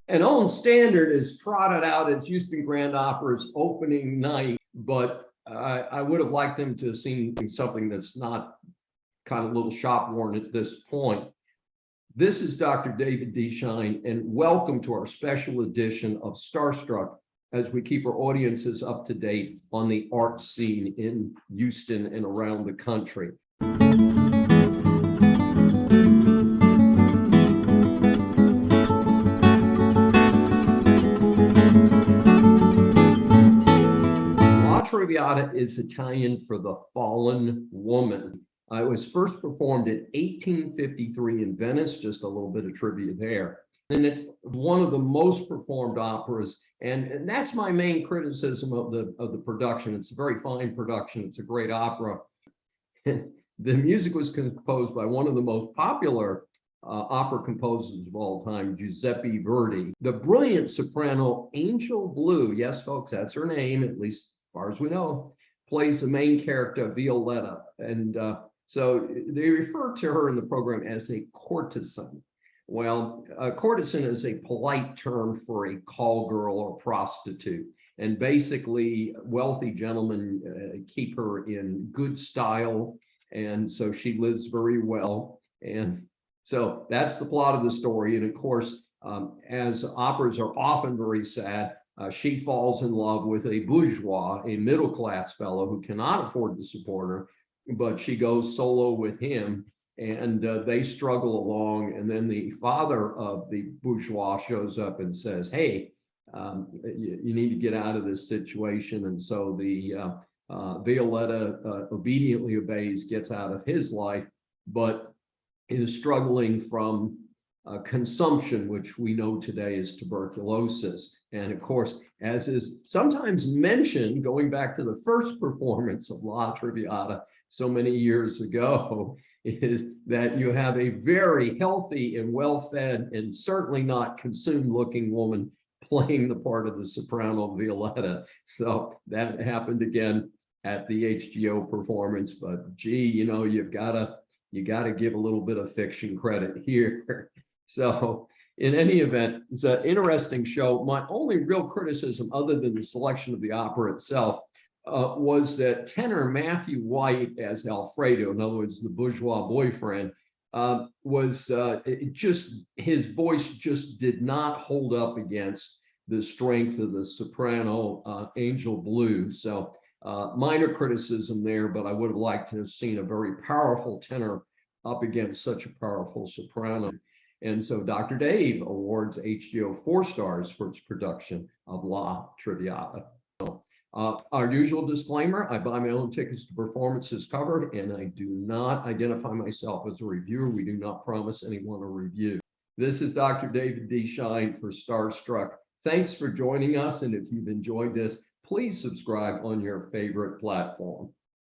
An own standard is trotted out as Houston Grand Opera's opening night, but I would have liked them to have seen something that's not kind of a little shop worn at this point. This is Dr. David D. Shine, and welcome to our special edition of Starstruck as we keep our audiences up to date on the art scene in Houston and around the country. La Traviata is Italian for the fallen woman. It was first performed in 1853 in Venice, just a little bit of trivia there. And it's one of the most performed operas, and that's my main criticism of the production. It's a very fine production. It's a great opera. The music was composed by one of the most popular opera composers of all time, Giuseppe Verdi. The brilliant soprano Angel Blue, yes, folks, that's her name, at least as far as we know, plays the main character, Violetta. And so they refer to her in the program as a courtesan. Well, a courtesan is a polite term for a call girl or prostitute. And basically, wealthy gentlemen keep her in good style. And so she lives very well. And so that's the plot of the story. And of course, as operas are often very sad, she falls in love with a bourgeois, a middle-class fellow who cannot afford to support her, but she goes solo with him, and they struggle along. And then the father of the bourgeois shows up and says, hey, you need to get out of this situation. And so the Violetta obediently obeys, gets out of his life, but is struggling from consumption, which we know today is tuberculosis. And of course, as is sometimes mentioned, going back to the first performance of La Traviata so many years ago, is that you have a very healthy and well-fed and certainly not consumed-looking woman playing the part of the soprano Violetta. So that happened again at the HGO performance. But gee, you know, you got to give a little bit of fiction credit here. So in any event, it's an interesting show. My only real criticism, other than the selection of the opera itself, was that tenor Matthew White as Alfredo, in other words, the bourgeois boyfriend, was his voice just did not hold up against the strength of the soprano Angel Blue. So minor criticism there, but I would have liked to have seen a very powerful tenor up against such a powerful soprano. And so Dr. Dave awards HGO 4 stars for its production of La Traviata. Our usual disclaimer, I buy my own tickets to performances covered, and I do not identify myself as a reviewer. We do not promise anyone a review. This is Dr. David D. Shine for Starstruck. Thanks for joining us, and if you've enjoyed this, please subscribe on your favorite platform.